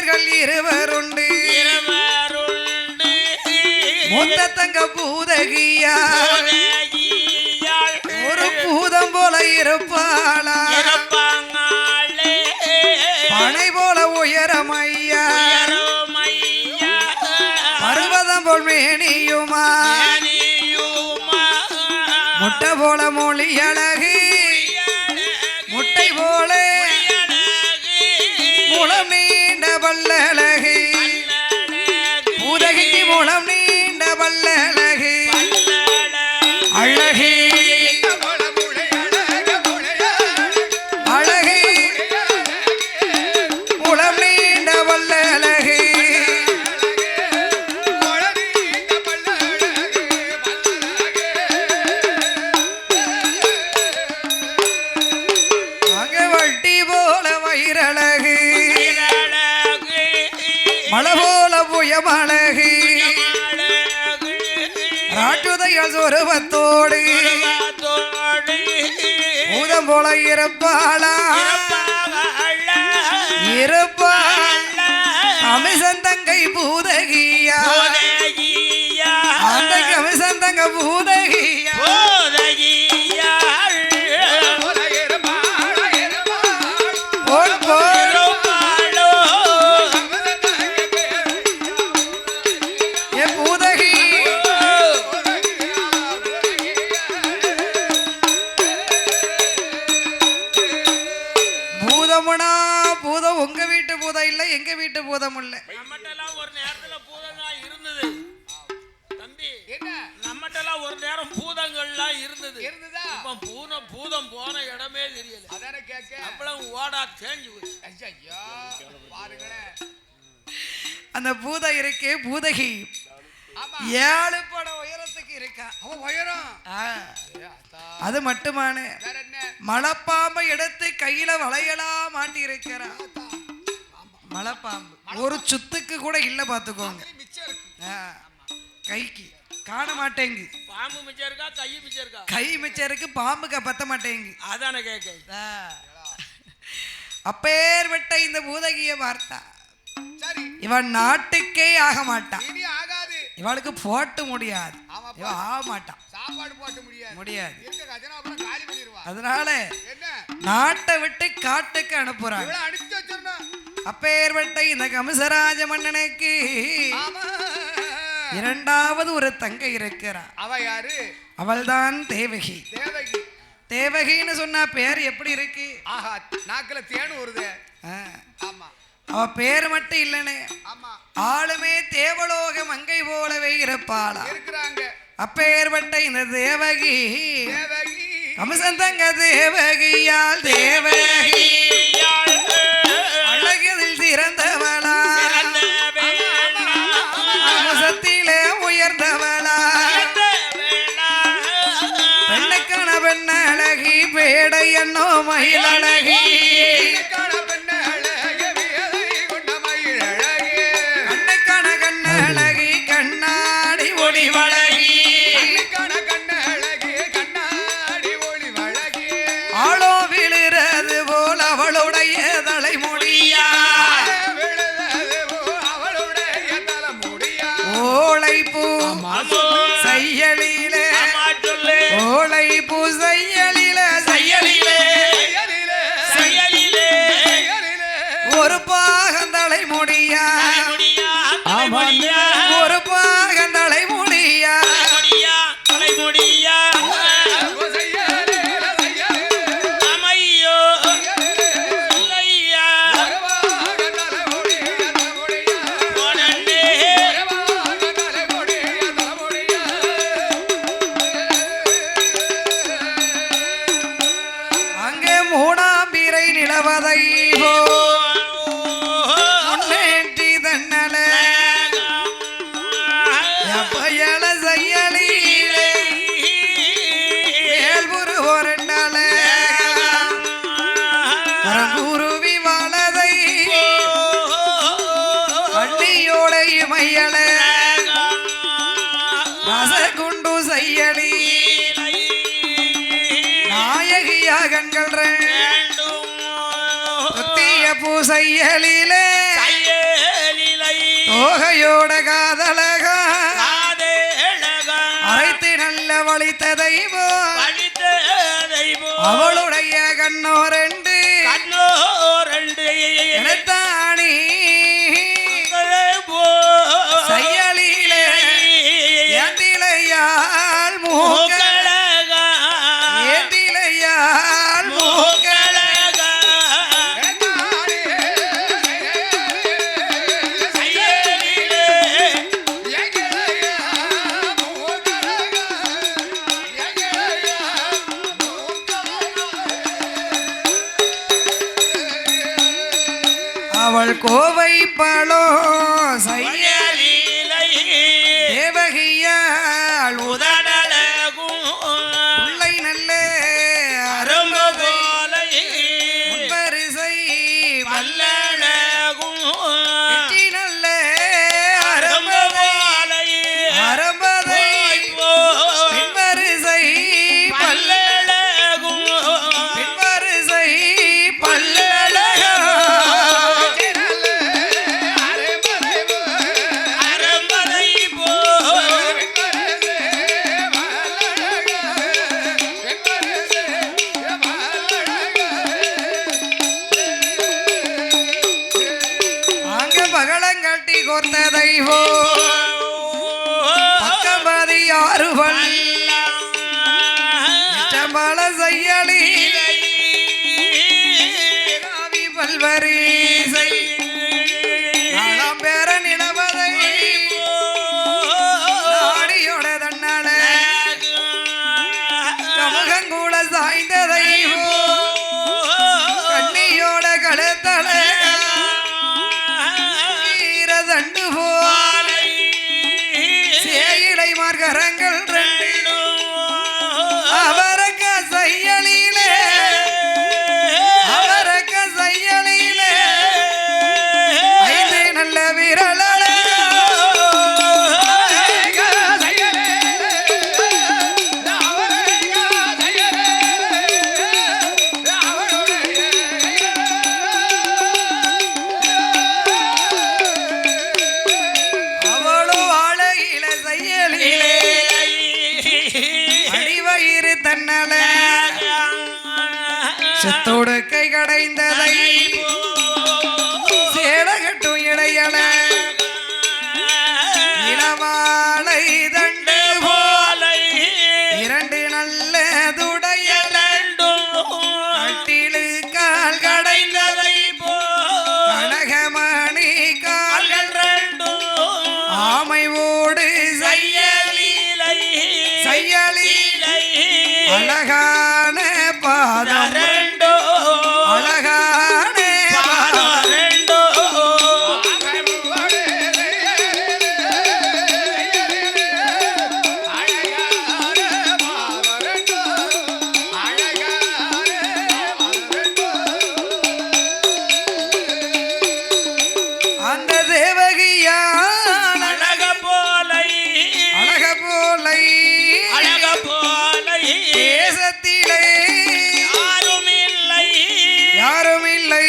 மகள்கள் இருவருண்டு மூத்த தங்க பூதகியா ஒரு பூதம் போல இருப்பாளா பனை போல உயரமையா பருவதம் போல் மேனியுமா முட்டை போல மொழி அழகு முட்டை போல முளம் நீண்ட பல்லழகு பூதகிக்கு முளம் நீண்ட பல்லழகு அழகு அழகு முளம் நீண்ட பல்லழகு மழை போல புயமழகு ராட்டுதைகள் சொருபத்தோடு பூதம் போல இருப்பாளா இருப்பாள் அமிசந்தங்கை பூதகியா அந்த அமிசந்தங்க பூதகியா பூதம் உங்க வீட்டு பூதம் இல்ல எங்க வீட்டு பூதம் இல்ல நம்மட்டெல்லாம் ஒரு நேரத்துல பூதங்கள் இருந்தது தம்பி என்ன நம்மட்டெல்லாம் ஒரு நேரம் பூதங்கள்லாம் இருந்தது இப்ப பூதம் போன இடமே தெரியல அதானே கேக்க அப்பளம் ஓடா தேஞ்சு போச்சு ஐயா பாருங்களே அந்த பூதம் இருக்கே பூதகி 7 பட உயரத்துக்கு இருக்கா அவ உயரம் அது மட்டுமான மலைப்பாம்பை எடுத்து கையில வளையலா மாட்டி இருக்கிறா மலைப்பாம்பு ஒரு சுத்துக்கு கூட இல்ல பாத்துக்கோங்க கைக்கு காண மாட்டேங்கு பாம்பு மிச்சம் இருக்கா கை மிச்சம் இருக்கா கை மிச்சம் இருக்கு பாம்புக்கு பத்த மாட்டேங்கு அதானே கேக்க அப்பேற்பட்ட இந்த பூதகிய பார்த்தா இவன் நாட்டுக்கே ஆக மாட்டான் இவளுக்கு போட்டு முடியாது ஆக மாட்டான் சாப்பாடு போட்டு முடியாது அதனால நாட்டை விட்டு காட்டுக்கு அனுப்புறாங்க அப்பேற்பட்ட இந்த கம்சராஜ மன்னனுக்கு இரண்டாவது ஒரு தங்கை இருக்கிறார் அவ யாரு அவள்தான் தேவகி தேவகின்னு சொன்னா பேர் எப்படி இருக்கு நாக்குல தேனு வருது ஆமா அவ பேர் மட்டும் இல்லனே ஆளுமே தேவலோக மங்கை போலவே இருப்பாளா அப்பேற்பட்ட இந்த தேவகி கம்சந்தங்க தேவகியால் தேவகி அழகில் சிறந்தவளா கம்சத்திலே உயர்ந்தவளா பெண்ணுக்கான பெண்ணழகி பேடை என்னோ மயிலழகி கண்ணழகி கண்ணாடி ஒளி வழகி ஆளோ விழுறது போல் அவளுடைய தலைமுடியா ஓலை பூ செய்யலிலே ஓலை பூ செய்யலிலே ஒரு பாகந்தலை முடியா ஒரு பாகந்தலை முடியா அங்கே மூணாம்பிரை நிலவதை முன்னேற்றி தன்னல பயல செய்யலிலே வேல்புரு ஒரண்டல குருவி வாழதை வண்டியோடை மையல ரசகுண்டு செய்யலி நாயகியா கண்கள் பூசையலிலே படித்த தெய்வம் அவளுடைய கண்ணோ ரெண்டு எனத்தானி செயலிலே ஏந்திலையால் மூக்கழகா ஏந்திலையால் மூக்கழகா அவள் கோவை பழோ செயலிலை தேவகியாள் உதடழகும் உள்ளை நல்ல அரும்பு போலை முன்பரிசை வல்லழகும் வெற்றி நல்ல அரும்பு போலை அரம்பதை பின்வரிசை பல்லழகும் பின்வரிசை பல்லழகும் பகலங்கட்டி கோர்த்த தெய்வோ பக்கம்பதி ஆறுவள் இஷ்டம்பல செய்யலி பல்வரீசை நாளாம் பேர நிலவதை நாடியோட தன்னால கமுகங்கூட சாய்ந்த தெய்வோ கண்ணியோட கழுத்தல தண்டு போலை சேயிலை மார்கரங்கள் ரெண்டு அவரக்க செய்யலிலே அவரக்க செய்யலிலே ஐந்து நல்ல விரலே அடிவயிறு தன்னல செத்தோடு கை கடைந்ததை சேடகட்டும் இடையல இளவாளை தண்டு போலை இரண்டு நல்ல துடையலண்டும் கட்டிலு கால் கடைந்ததை கனகமணி கால்கள் ரெண்டும் ஆமை ஓடு செய்யலிலை அழகான பாதம் ரெண்டோ அழகான பாதம் ரெண்டோ அந்த தேவகியான் அழக போலை தேசத்திலே யாரும் இல்லை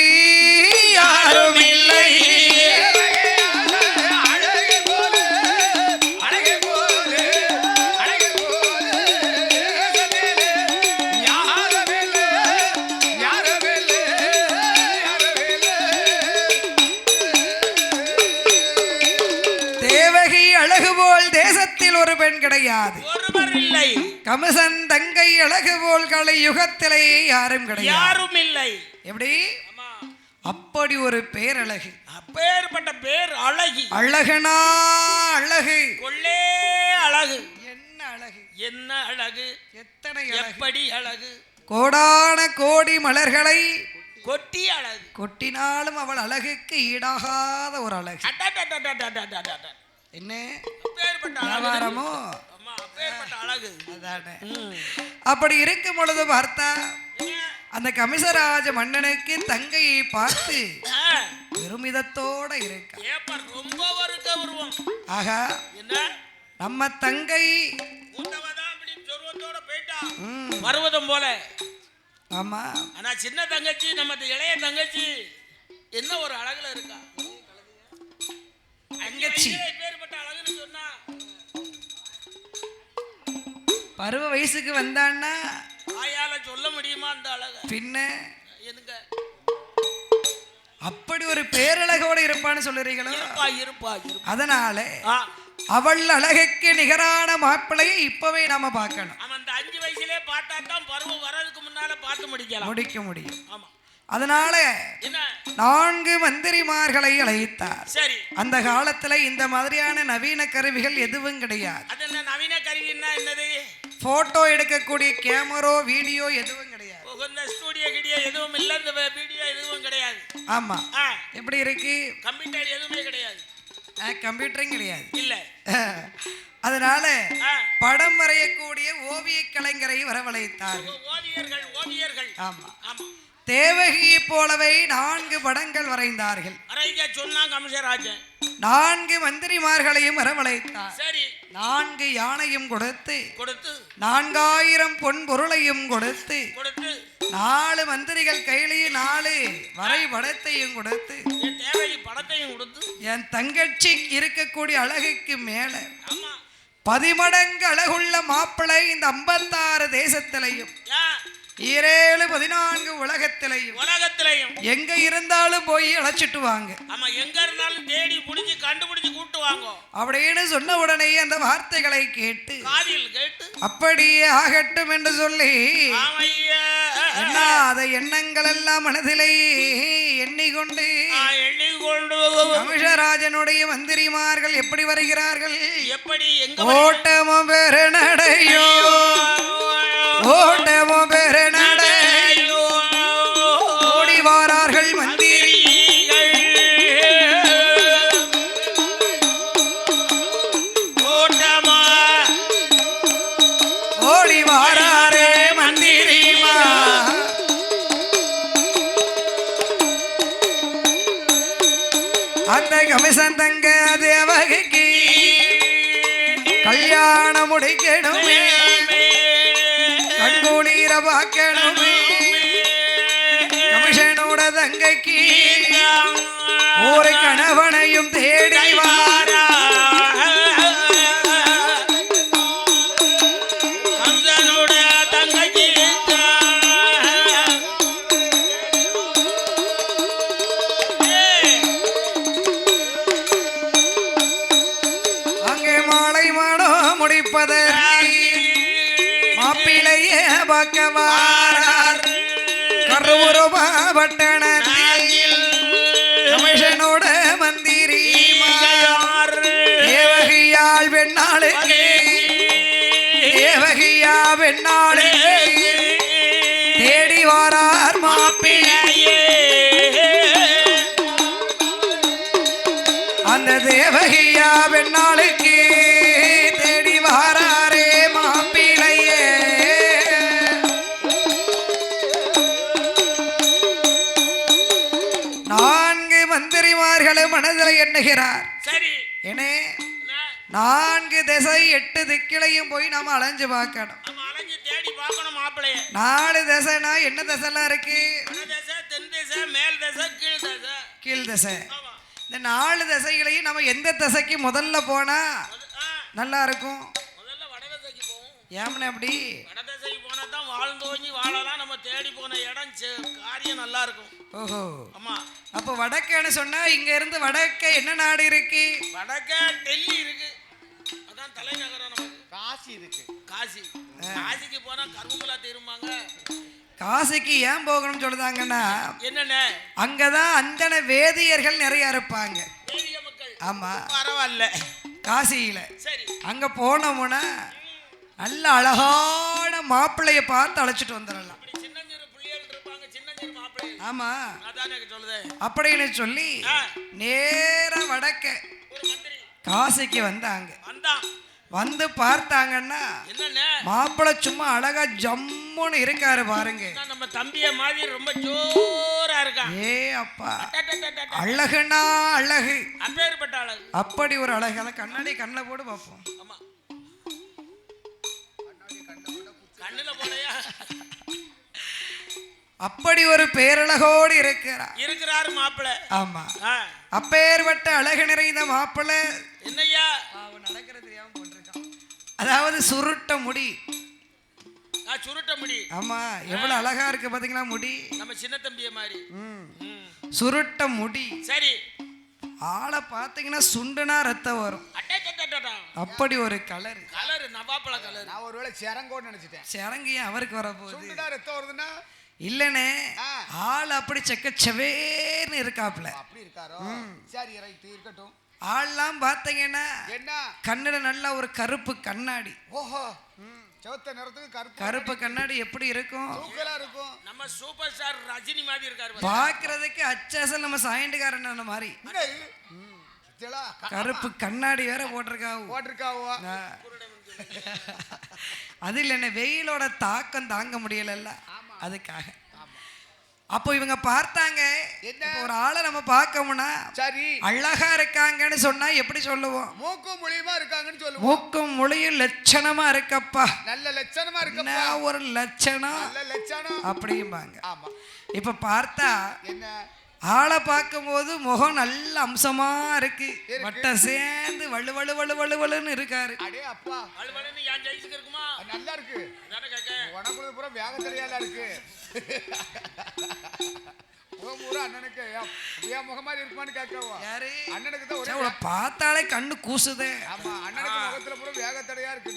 தேவகி அழகு போல் தேசத்தில் ஒரு பெண் கிடையாது கமிசன் தங்கை அழகு போல் கலை யுகத்திலே யாரும் கிடையாது யாரும் இல்லை எப்படி அப்படி ஒரு பேரழகு அப்பேற்பட்ட பேர் அழகி அழகனா அழகு கொள்ளே அழகு என்ன அழகு எத்தனை எப்படி அழகு கோடான கோடி மலர்களை கொட்டி அழகு கொட்டினாலும் அவள் அழகுக்கு ஈடாகாத ஒரு அழகு என்ன வியாபாரமோ அப்படி இருக்கும் பொழுது பார்த்தா அந்த கமிசராஜ மன்னனுக்கு தங்கையை பார்த்து பெருமிதத்தோட இருக்க ஆகா நம்ம தங்கை பருவதம் போல ஆமா ஆனா சின்ன தங்கச்சி நம்ம இளைய தங்கச்சி என்ன ஒரு அழகுல இருக்கா தங்கச்சி பேர்பட்ட அழகுன்னு சொன்னா பருவ வயசுக்கு வந்தான்னா ஆயால சொல்ல முடியுமா அந்த அழக? பின்ன எதுங்க அப்படி ஒரு பேரழகோட இருப்பான்னு சொல்லுறீங்களோ? இருப்பா. அதனால அவள் அழகுக்கு நிகரான மாப்பிள்ளையை இப்பவே நாம பார்க்கணும். அந்த 5 வயசுலயே பார்த்தா தான் பருவம் வர்றதுக்கு முன்னால பார்த்து முடிக்க முடியும். ஆமா. அதனால 4 மந்திரிமார்களை அழைத்தார். சரி. அந்த காலத்துல இந்த மாதிரியான நவீன கருவிகள் எதுவும் கிடையாது. அது என்ன நவீன கருவின்னா என்னது? போட்டோ எடுக்கக்கூடிய கேமரா வீடியோ எதுவும் கிடையாது. இந்த ஸ்டுடியோ கிடியோ எதுவும் இல்ல, இந்த வீடியோ எதுவும் கிடையாது. ஆமா. எப்படி இருக்கு? கம்ப்யூட்டர் எதுவுமே கிடையாது. கம்ப்யூட்டரும் கிடையாது. இல்ல. அதனால படம் வரையக்கூடிய ஓவிய கலைஞரை வரவழைத்தார். ஓவியர்கள். ஆமா. தேவகியை போலவே 4 படங்கள் வரைந்தார்கள். சொன்னாங்க கமிஷராஜன். 4 மந்திரிமார்களையும் வரவழைத்தார். சரி. 4 யானையும் கொடுத்து 4000 பொன் பொருளையும் கொடுத்து 4 மந்திரிகள் கையிலையும் 4 வரைபடத்தையும் கொடுத்து தேவகி படத்தையும் கொடுத்து என் தங்கச்சி இருக்கக்கூடிய அழகுக்கு மேல 10 மடங்கு அழகுள்ள மாப்பிள்ளை இந்த 56 தேசத்திலையும் 14 உலகத்திலையும் எங்க இருந்தாலும் போய் அழைச்சிட்டு வாங்க. ஆமா, எங்க இருந்தாலும் தேடி புடிச்சு கண்டுபிடிச்சு கூட்டு வாங்க அப்படின்னு சொன்ன உடனே அந்த வார்த்தைகளை கேட்டு அப்படியே ஆகட்டும் என்று சொல்லி எண்ணாத எண்ணங்கள் எல்லாம் மனதிலே எண்ணிக்கொண்டு கமிஷராஜனுடைய மந்திரிமார்கள் எப்படி வருகிறார்கள்? ஓட்டமும் பெருநடையோ ஓட்டமும் பெருநடையோ ஓடி வாரார்கள் மந்திரிகள். ஓட்டமா ஓடி வாராரே மந்திரிமா. அந்த கமிஷன் தங்க தேவகிக்கு கல்யாணம் முடிக்கணுமே, கண்குளிர பார்க்கணுமே. கமிஷனோட தங்கைக்கு ஒரு கணவனையும் தேடி வாரா. அங்கே மாலை மாடோ முடிப்பதற்கு மாப்பிளையே பக்கவாரார். கருவுருவா பட்டணத்தில் கமிஷனோட மந்திரி தேவகியாள் வெண்ணாளுக்கு தேவகியா வெண்ணாளுக்கு தேடி வாரார் மாப்பிளையே. அந்த தேவகியா வெண்ணாளுக்கு தேடி வாராரே மாப்பிளையே. மந்திரிமார்களும் மனதில் எண்ணுகிறார். சரி. ஏனே 4 திசை 8 திக்கிலையும் போய் நாம அலைஞ்சு பார்க்கணும். 4 திசைனா என்ன திசைலாம் இருக்கு? கீழ் திசை. இந்த 4 திசைகளையும் நம்ம எந்த திசைக்கு முதல்ல போனா நல்லா இருக்கும்? ஏமனே அப்படி வடதிசைக்கு போனா தான் வாழ்ந்தோஞ்சி வாழலாம். நம்ம தேடி போன இடம் காரியம் நல்லா இருக்கும். ஓஹோ. ஆமா. அப்ப வடக்கேன்னு சொன்னா இங்க இருந்து வடக்க என்ன நாடு இருக்கு? வடக்க டெல்லி இருக்கு, அதான் தலைநகரம். நமக்கு காசி இருக்கு. காசிக்கு போனா கரும்புலா திரும்பாங்க. காசிக்கு ஏன் போகணும்னு சொல்லுதாங்கன்னா என்னென்ன அங்கதான் அந்தன வேதியர்கள் நிறைய இருப்பாங்க. ஆமா, பரவாயில்ல. காசியில சரி. அங்க போனோம்னா நல்ல அழகான மாப்பிள்ளைய பார்த்து அழைச்சிட்டு வந்துடலாம். ஆமா, அப்படின்னு சொல்லி நேரா வடக்க காசிக்கு வந்தாங்க. வந்து பார்த்தாங்கன்னா மாப்பிள்ளை சும்மா அழகா ஜம்முன்னு இருக்காரு பாருங்க. நம்ம தம்பிய மாதிரி ரொம்ப ஜோரா இருக்கா. ஏ அப்பா, அழகுனா அழகு, அப்பேற்பட்ட அழகு. அப்படி ஒரு அழகு. அதை கண்ணாடி கண்ணில் போட்டு பார்ப்போம். அப்படி ஒரு பேரழகோடு இருக்கிறார் மாப்பிள்ளை. ஆமா, அப்பேற்பட்ட அழகு நிறைந்த மாப்பிள்ளை. என்னையா நடக்கிறது தெரியாம போட்டிருக்கான். அதாவது சுருட்ட முடி, சுருட்ட முடி. ஆமா, எவ்வளவு அழகா இருக்கு பாத்தீங்களா முடி. நம்ம சின்ன தம்பிய மாதிரி சுருட்ட முடி. சரி. ஆளை பாத்தீங்கன்னா சுண்டுனா ரத்தம் வரும். அப்படி ஒரு கலர். Colour நவாப்பழ colour. நான் ஒருவேளை சிறங்கோன்னு நினைச்சிட்டேன். சிறங்கி ஏன் வர போகுது? சுண்டுனா ரத்தம் வருதுன்னா இல்லனே, ஆள் அப்படி செக்கச்சவேன்னு இருக்காப்ல. அப்படி இருக்காரோ? சரி, ரைட், இருக்கட்டும். ஆள்லாம் பாத்தீங்கன்னா என்ன கண்ணுல நல்ல ஒரு கருப்பு கண்ணாடி. ஓஹோ, செவத்த நிறத்துக்கு கருப்பு கண்ணாடி எப்படி இருக்கும்? தூக்கலா இருக்கும். நம்ம சூப்பர் ஸ்டார் ரஜினி மாதிரி இருக்காரு. பாக்குறதுக்கு அச்சசல் நம்ம சாயண்டுக்காரன் மாதிரி. கருப்பு கண்ணாடி வேற போட்டிருக்காவோ. அது இல்ல, என்ன வெயிலோட தாக்கம் தாங்க முடியல, அதுக்காக. அப்போ இவங்க பார்த்தாங்க, ஒரு ஆளை நம்ம பார்க்கணும்னா சரி அழகா இருக்காங்கன்னு சொன்னா எப்படி சொல்லுவோம்? மூக்கும் மொழியுமா இருக்காங்கன்னு சொல்லுவோம். மூக்கும் மொழியும் லட்சணமா இருக்கப்பா, நல்ல லட்சணமா இருக்கப்பா, ஒரு லட்சணம், நல்ல லட்சணம் அப்படிம்பாங்க. ஆமா. இப்ப பார்த்தா என்ன ஆளை பார்க்கும்போது முகம் நல்ல அம்சமா இருக்கு, வட்ட சேர்ந்து வலு வலு வலு வலு வலுன்னு இருக்காரு. அடே அப்பா, வலுவலுன்னு என் ஜெயிச்சுக்கு இருக்குமா? நல்லா இருக்கு. அதானே கேக்க. உனக்குள்ள பூரா வேக தெரியாதா இருக்கு. முகம் அண்ணனுக்கு ஏன் முகம் மாதிரி இருக்குமான்னு கேட்கவா? யாரு? அண்ணனுக்கு தான் ஒரே பார்த்தாலே கண்ணு கூசுதே. ஆமா, அண்ணனுக்கு முகத்துல பூரா வேகத்தடையா இருக்கு.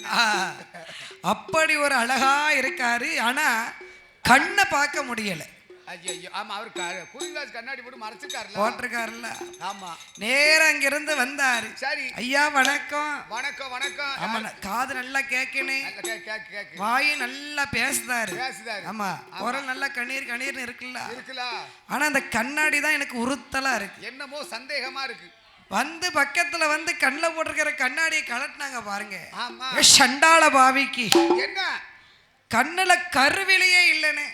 அப்படி ஒரு அழகா இருக்காரு. ஆனா கண்ணை பார்க்க முடியல. ஐயோ, ஆமா, அவர் கூலிங்காஸ் கண்ணாடி போட்டு மறைச்சிருக்காருல, போட்டிருக்காருல்ல. ஆமா, நேரா அங்கிருந்து வந்தாரு. சரி ஐயா வணக்கம். வணக்கம் வணக்கம். ஆமா, காது நல்லா கேட்கணும், வாய் நல்லா பேசுதாரு. ஆமா, குரல் நல்லா கண்ணீர் கண்ணீர்னு இருக்குல்ல. ஆனா அந்த கண்ணாடி தான் எனக்கு உறுத்தலா இருக்கு. என்னமோ சந்தேகமா இருக்கு. வந்து பக்கத்துல வந்து கண்ணில் போட்டிருக்கிற கண்ணாடியை கலட்டினாங்க பாருங்க. சண்டாள பாவிக்கு என்ன கண்ணுல கருவிலையே இல்லனே.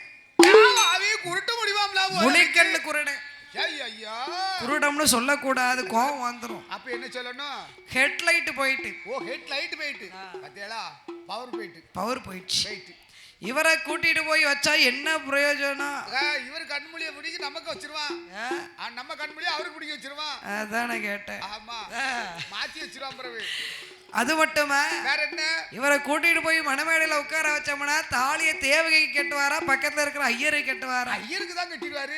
குருட்டு முடிவாம்ல, முழிக்கண்ணு குருடு. குருடம்னு சொல்லக்கூடாது, கோபம் வந்துடும். அப்ப என்ன சொல்லணும்? ஹெட்லைட் போயிட்டு. ஓ, ஹெட்லைட் போயிட்டு. பாத்தியாளா, பவர் போயிடுச்சு. இவரை கூட்டிட்டு போய் வச்சா என்ன பிரயோஜனம்? இவர் கண்மொழியை பிடிச்சி நமக்கு வச்சிருவான், நம்ம கண்மொழியை அவருக்கு பிடிக்க வச்சிருவான். அதானே கேட்டேன். ஆமா, மாத்தி வச்சிருவான். பிறகு அது மட்டுமா, வேற என்ன? இவரை கூட்டிட்டு போய் மணமேடையில உட்கார வச்சோம்னா தாலியை தேவகைக்கு கட்டுவாரா, பக்கத்துல இருக்கிற ஐயரை கட்டுவாரா? ஐயருக்கு தான் கட்டிடுவாரு.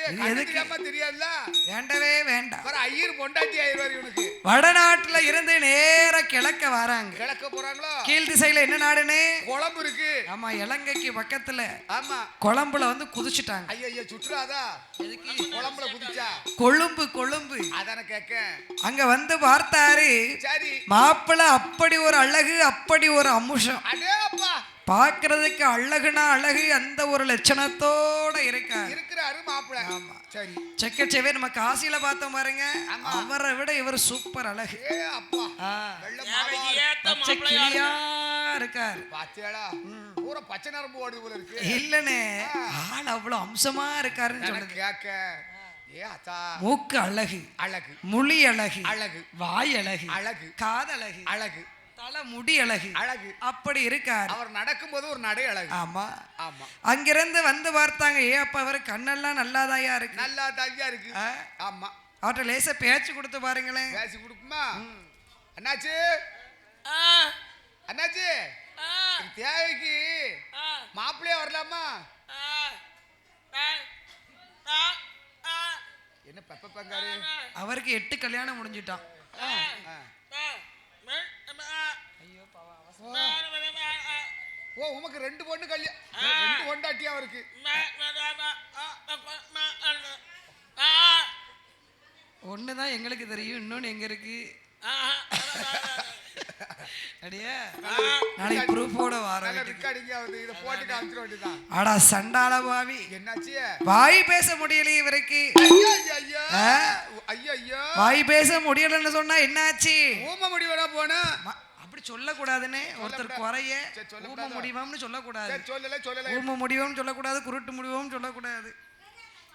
தெரியாதுல்ல, வேண்டவே வேண்டாம். ஐயர் பொண்டாட்டி ஆயிடுவாரு இவனுக்கு. வடநாட்டுல இருந்து நேர கிழக்க வராங்க. கிழக்க போறாங்களோ? கீழ் திசையில என்ன நாடுன்னு? கொழம்பு இருக்கு. ஆமா, இலங்கைக்கு பக்கத்துல. ஆமா, கொழம்புல வந்து குதிச்சுட்டாங்க. ஐயா, சுற்றுறாதா? கொழம்புல குதிச்சா? கொழும்பு. அதான கேக்க. அங்க வந்து பார்த்தாரு. சரி, மாப்பிள்ள அப்படி ஒரு அழகு, அப்படி ஒரு அமுஷம். அடே அப்பா, பாக்குறதுக்கு அழகுனா அழகு, அந்த ஒரு லட்சணத்தோட இருக்கிறாரு மாப்பிள்ள. ஆமா, சரி. செக்கச்சேவே நம்ம காசியில பார்த்தோம் பாருங்க, அவரை விட இவர் சூப்பர் அழகு. அப்பா, கிளியா இருக்காரு. பாத்தியாளா, பூரா பச்சை நரம்பு ஓடுது போல இருக்கு. இல்லனே, ஆள் அவ்வளவு அம்சமா இருக்காருன்னு சொல்லுங்க. கேக்க. மூக்கு அழகு, மொழி அழகு, வாய் அழகு, காது அழகு, தலை முடி அழகு, அப்படி இருக்காரு. அவர் நடக்கும் போது ஒரு நடை அழகு. ஆமா ஆமா. அங்கிருந்து வந்து பார்த்தாங்க, அப்ப அவரு கண்ணெல்லாம் நல்லாதாயா இருக்கு. நல்லாதாயா இருக்கு. ஆமா, அவர்கிட்ட லேசா பேச்சு கொடுத்து பாருங்களேன். பேச்சு கொடுக்குமா? அண்ணாச்சி, அண்ணாச்சி, தேவைக்கு மாப்பிள்ளையே வரலாமா? என்ன பெப்ப பங்காரு? அவருக்கு 8 கல்யாணம் முடிஞ்சிட்டான். ஓ, உமக்கு 2 பொண்ணு கல்யாணம், 2 பொண்டாட்டியா அவருக்கு? ஒண்ணுதான் எங்களுக்கு தெரியும், இன்னொன்னு எங்க இருக்கு? அடியே, நாளைக்கு ப்ரூஃபோட வாரம். இத போட்டு காமிச்சிர வேண்டியதான். அடா சண்டாள பாவி, என்னாச்சு? வாய் பேச முடியலையே இவருக்கு. ஐயோ, வாய் பேச முடியலன்னு சொன்னா என்னாச்சு? ஊம முடிவடா போனா அப்படி சொல்லக்கூடாதுன்னு ஒருத்தர் குறைய. ஊம முடிவம்னு சொல்லக்கூடாது. ஊம முடிவம்னு சொல்லக்கூடாது, குருட்டு முடிவம்னு சொல்லக்கூடாது.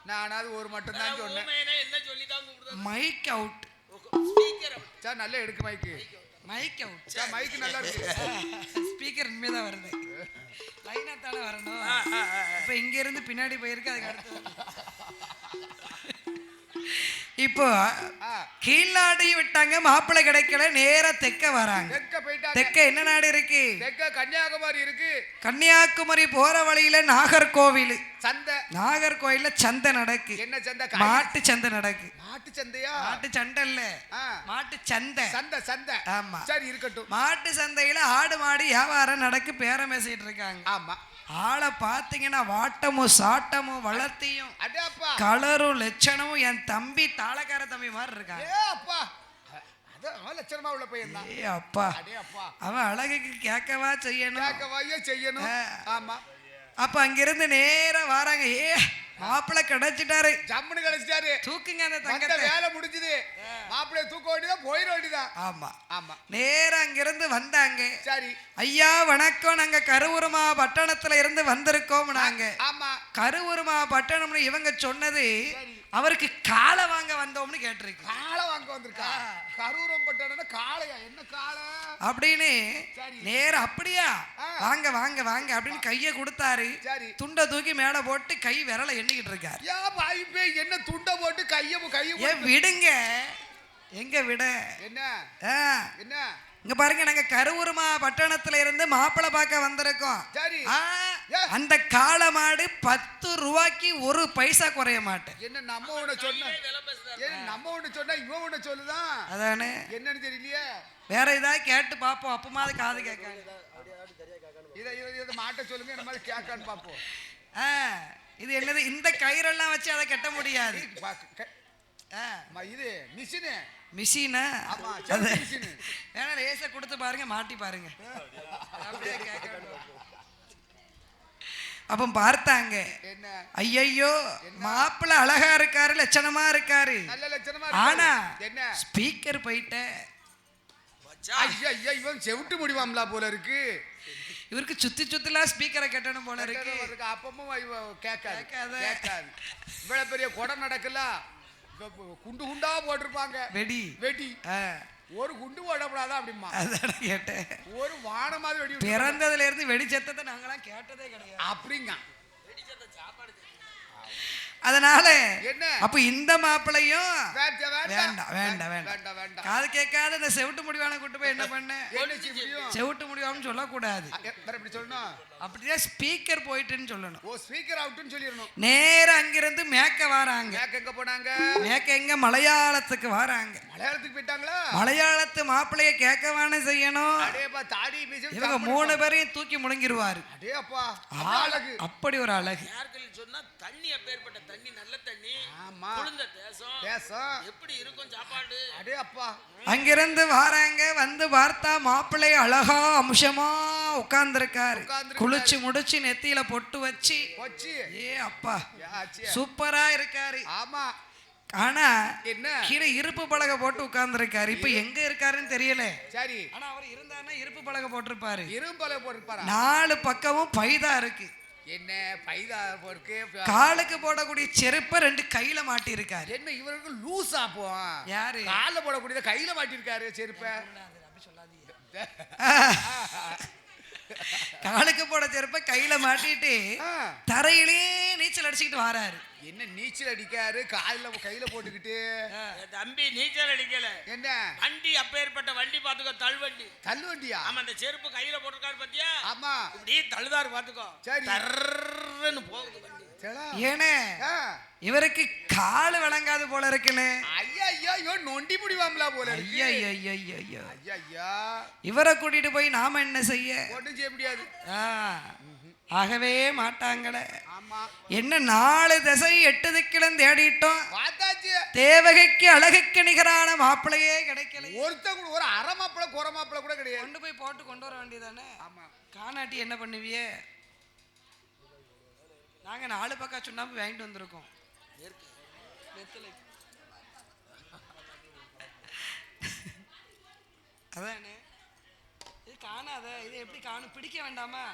நானாவது ஒரு மட்டும் தான் சொன்னேன். Mic out. சார் நல்லா எடுக்கு mic. Mic out. Sir mic நல்லா இருக்கு. ஸ்பீக்கர் இனிமே தான் வருது. லைனா தானே வரணும். இப்ப இங்க இருந்து பின்னாடி போயிருக்கு, அதுக்கு அடுத்து. இப்போ கீழ்நாடையும் விட்டாங்க, மாப்பிள்ளை கிடைக்கல, நேரா தெக்க வராங்க. தெக்க என்ன நாடு இருக்கு? கன்னியாகுமரி இருக்கு. கன்னியாகுமரி போற வழியில நாகர்கோவில் சந்தை. நாகர்கோவில்ல சந்தை நடக்கு. என்ன சந்தை? மாட்டு சந்தை நடக்கு. மாட்டு சந்தையா? மாட்டு சண்டை இல்ல, மாட்டு சந்தை. சந்தை சந்தை. ஆமா சரி இருக்கட்டும். மாட்டு சந்தையில ஆடு மாடு வியாபாரம் நடக்கு, பேரம் பேசிட்டு இருக்காங்க. ஆமா. ஆளை பாத்தீங்கன்னா வாட்டமும் சாட்டமும் வளர்த்தியும் அடேப்பா கலரும் லட்சணமும் என் தம்பி தாளக்கார தம்பி மாதிரி இருக்கான். அப்பா அதான் லட்சணமா உள்ள பையன் தான். அப்பா அடேப்பா அவன் அழகுக்கு கேட்கவா செய்யணும், கேட்கவாயே செய்யணும். ஆமா. அப்ப அங்கிருந்து நேரா வராங்க. மாப்பிள்ளை கிடைச்சிட்டாரு, ஜம்முன்னு கிடைச்சிட்டாரு. தூக்குங்க அந்த தங்கத்தை. வேலை முடிஞ்சது. மாப்பிள்ளைய தூக்க வேண்டியதா, போயிட வேண்டியதா. ஆமா ஆமா. நேரா அங்கிருந்து வந்தாங்க. சரி ஐயா வணக்கம், நாங்க கருவூர்மா பட்டணத்துல இருந்து வந்திருக்கோம். நாங்க ஆமா கருவூர்மா பட்டணம்னு இவங்க சொன்னது அவருக்கு காலை வாங்க வந்தோம்னு கேட்டிருக்கு. காலை வாங்க வந்திருக்கா? கரூரம் பட்டணம்னா காளையா? என்ன காளை அப்படின்னு நேரா அப்படியா வாங்க வாங்க வாங்க அப்படின்னு கைய கொடுத்தாரு. துண்டை தூக்கி மேல போட்டு கை விரலை எண்ணிக்கிட்டு இருக்காரு. என்ன துண்டை போட்டு கைய விடுங்க, எங்க விட என்ன என்ன இங்க பாருங்க, நாங்க கருவூர்மா பட்டணத்துல இருந்து மாப்பிள்ளை பார்க்க வந்திருக்கோம். அந்த காளை மாடு 10 ரூபாய்க்கு ஒரு பைசா குறைய மாட்டேன். என்ன நம்ம ஒண்ணு சொன்னா இவன் ஒண்ணு சொல்லுதான். அதானே என்னன்னு தெரியலையே. வேற ஏதாவது கேட்டு பாப்போம், அப்பமாவது காது கேட்க. இதை மாட்ட சொல்லுங்க, இந்த மாதிரி கேட்கான்னு பாப்போம். இது என்னது? இந்த கயிறெல்லாம் வச்சு அதை கட்ட முடியாது. இது மிஷினு. மிஷினா? வேணா லேசா கொடுத்து பாருங்க, மாட்டி பாருங்க. அப்ப பார்த்தாங்க, ஐயோ மாப்பிள்ளை அழகா இருக்காரு, லட்சணமா இருக்காரு. ஆனா ஸ்பீக்கர் போயிட்ட. இவன் செவிட்டு முடிவாம்ல போல இருக்கு. இவருக்கு சுத்தி சுத்திலாம் ஸ்பீக்கரை கட்டணும் போல இருக்கு. அப்பமும் கேட்காது. இவ்வளவு பெரிய குடம் நடக்கல, குண்டு குண்டா போட்டிருப்பாங்க. வெடி வெடி ஒரு குண்டு போடக்கூடாதா அப்படிமா? அதான் கேட்டேன். ஒரு வான மாதிரி வெடி. பிறந்ததுல இருந்து வெடி சத்தத்தை நாங்களாம் கேட்டதே கிடையாது. அப்படிங்க. அதனால அப்ப இந்த மாப்பிளையும் வேண்டாம் வேண்டாம் வேண்டாம், காது கேட்காத இந்த செவிட்டு முடிவான கூட்டு போய் என்ன பண்ண? செவிட்டு முடிவான்னு சொல்லக்கூடாது, அப்படிதான் ஸ்பீக்கர் போயிட்டுன்னு சொல்லணும். ஸ்பீக்கர் அவுட்னு சொல்லிடணும். நேரா அங்கிருந்து மேக்க வராங்க. எங்க போனாங்க? மேக்க எங்க? மலையாளத்துக்கு வராங்க. மலையாளத்துக்கு போயிட்டாங்களா? மலையாளத்து மாப்பிளைய கேட்கவானு செய்யணும். இவங்க 3 பேரையும் தூக்கி முடங்கிடுவாரு. அப்படி ஒரு அழகு. சொன்னா தண்ணி அப்பேற்பட்ட தண்ணி, நல்ல தண்ணி. ஆமா. குளிர்ந்த தேசம் எப்படி இருக்கும் சாப்பாடு? அடே அப்பா. அங்கிருந்து வராங்க. வந்து பார்த்தா மாப்பிள்ளை அழகா அம்சமா உட்கார்ந்திருக்காரு. குளிச்சு முடிச்சு நெத்தியில பொட்டு வச்சு அப்பா சூப்பரா இருக்காரு. ஆமா. ஆனா கீழே இருப்பு பலகை போட்டு உட்கார்ந்திருக்காரு. இப்ப எங்க இருக்காருன்னு தெரியல. சரி. ஆனா அவர் இருந்தாருன்னா இருப்பு பலகை போட்டிருப்பாரு. இரும்பு பலகை போட்டிருப்பாரு. 4 பக்கமும் பைதா இருக்கு. என்ன பைதா போருக்கு? காலுக்கு போடக்கூடிய செருப்பை 2 கையில மாட்டி இருக்காரு. என்ன இவருக்கு லூசா போ? யாரு கால போடக்கூடியத கையில மாட்டி இருக்காரு செருப்பை? காலுக்கு போட செருப்பை கையில மாட்டிட்டு தரையிலே நீச்சல் அடிச்சுக்கிட்டு வராரு. என்ன நீச்சல் அடிக்காரு கையில போட்டுக்கிட்டு? தம்பி நீச்சல் அடிக்கல. என்ன வண்டி அப்பேற்பட்ட வண்டி பாத்துக்கோ, தள்ளுவண்டி. தள்ளுவண்டியா? ஆமா. அந்த செருப்பு கையில போட்டிருக்காரு பாத்தியா? ஆமா. இப்படி தள்ளுதாரு பாத்துக்கோ. சரி. தர்றன்னு போகுது வண்டி. ஏனே இவருக்கு கால் விளங்காது போல இருக்குன்னு. ஐயா இவன் நொண்டி முடிவாம்ல போல இருக்கு. ஐயா இவரை கூட்டிட்டு போய் நாம என்ன செய்ய? ஒண்ணும் செய்ய முடியாது. ஆகவே மாட்டாங்களே. என்ன 4 திசை 8 திக்கிலும் தேடிட்டோம், தேவகைக்கு அழகுக்கு நிகரான மாப்பிள்ளையே கிடைக்கல. ஒரு அரை மாப்பிள்ளை குறை மாப்பிள்ளை கூட கிடையாது. கொண்டு போய் போட்டு கொண்டு வர வேண்டியதானே. ஆமா. காணாட்டி என்ன பண்ணுவியே? நாங்க 4 பக்கம் சுண்ணாம்பு வாங்கிட்டு வந்திருக்கோம். அதானே இது காணாத. இது எப்படி காணும்? பிடிக்க வேண்டாமா?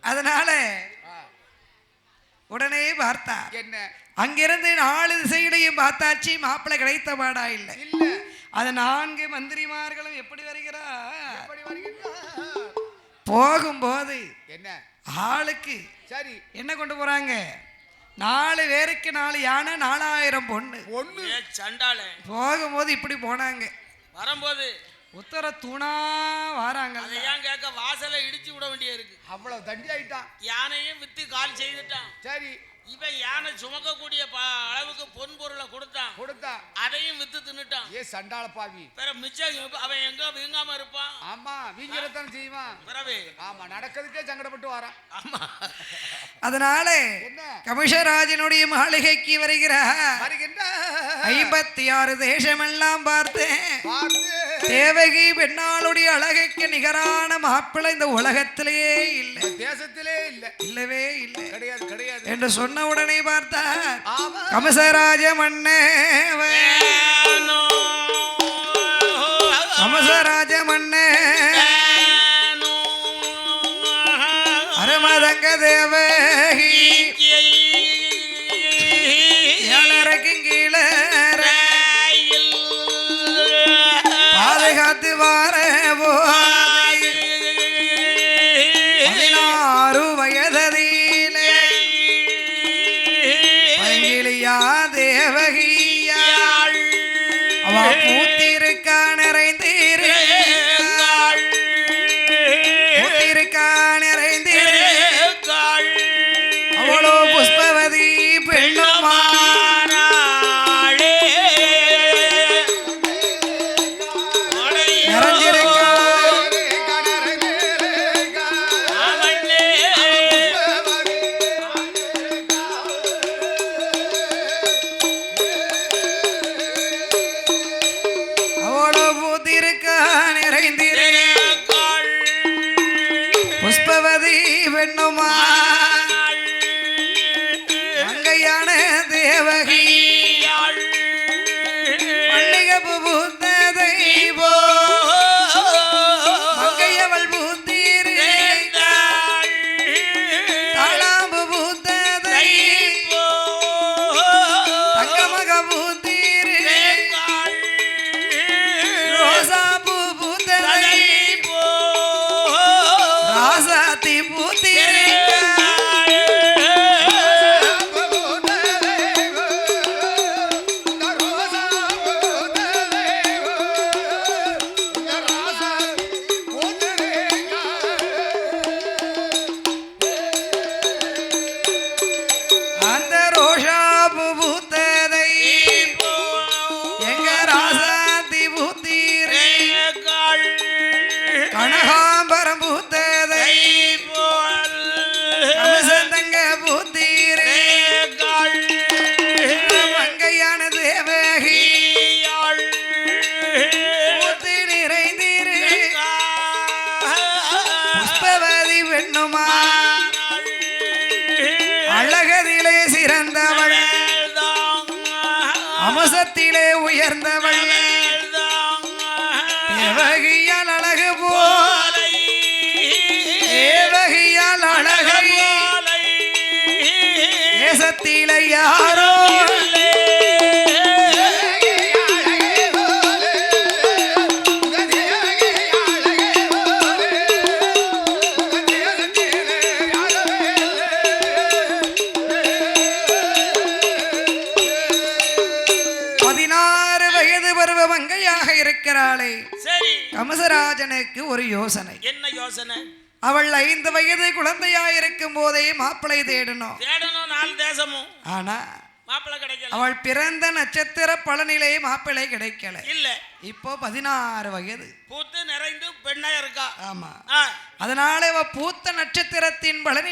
அதனால உடனே பார்த்தா என்ன அங்கிருந்து 4 திசையிலையும் பார்த்தாச்சு, மாப்பிள்ளை கிடைத்த பாடா இல்லை. அது 4 மந்திரிமார்களும் எப்படி வருகிறார்? போகும்போது என்ன ஆளுக்கு சரி என்ன கொண்டு போறாங்க? 4 பேருக்கு 4 யானை 4000 பொண்ணு. ஒண்ணு சண்டாளே போகும்போது இப்படி போனாங்க. வரும்போது உத்தர தூணா வாராங்க. அதை ஏன் கேட்க வாசலை இடிச்சு விட வேண்டிய இருக்கு. அவ்வளவு தண்டி ஆயிட்டான். யானையும் வித்து கால் செய்துட்டான். சரி இவன் யானை சுமக்கக்கூடிய அளவுக்கு பொன் பொருளை கொடுத்தான். அதையும் வித்து தின்னுட்டான். ஏ சண்டாள பாவி. பிற மிச்சம் அவன் எங்க வீங்காம இருப்பான்? ஆமா வீங்கிறதான் செய்வான். பிறவே ஆமா நடக்கிறதுக்கே சங்கடப்பட்டு வரான். ஆமா அதனால கமிஷராஜனுடைய மாளிகைக்கு வருகிறார். 56 தேசமெல்லாம் பார்த்தேன். தேவகி பெண்ணாளுடைய அழகுக்கு நிகரான மாப்பிள்ளை இந்த உலகத்திலேயே இல்லை, தேசத்திலே இல்லவே இல்லை, கிடையாது என்று சொன்ன உடனே பார்த்தார் கமிஷராஜ மன்னே. கமிஷராஜ மன்னே அரமதங்க தேவகி ஏழரைக்கும் கீழே பாதுகாத்து வார 16 வயதிலே பைங்கிலியா தேவகியா அவ பூத்திருக்கா நிறைந்தீரு அவளோ புஷ்பவதி பெண்ணுமா புஷ்பவதி பெண்ணுமா மங்கையான தேவகி மல்லிகை பூத்ததை போ மங்கையவள் பூத்தீரு தாளாம்பு பூத்ததை தங்கமக பூத்தீரு ரோசா பூ பூத்ததை ராசாத்தி பூத்தீரு அந்த ரோஷா பூ பூத்ததை எங்க ராசாத்தி பூத்தீரு கனகாம்பரம் பூத்ததை கமசந்தங்க பூத்தீரு மங்கையான தேவகி பூத்து நிறைந்தீரு புஷ்பவதி பெண்ணுமா அழகதிலே சிறந்தவள் அமசத்திலே உயர்ந்தவள் தேவகியால் அழகு போல தேவகியால் அழகை தேசத்திலே யாரோ மங்கையாக இருக்கிறாளே. சரி கமசராஜனுக்கு ஒரு யோசனை. என்ன யோசனை? அவள் 5 வயது குழந்தையாயிருக்கும் போதே மாப்பிளை தேடணும் 4 தேசமும். ஆனா மாப்பிளை கிடைக்கல. அவள் பிறந்த நட்சத்திர பலனிலே மாப்பிளை கிடைக்கல. இல்ல இப்போ 16 வயது பூத்து நிறைந்து பெண்ணா இருக்கா. ஆமா அதனால அவ பூத்த நட்சத்திரத்தின் பலனில்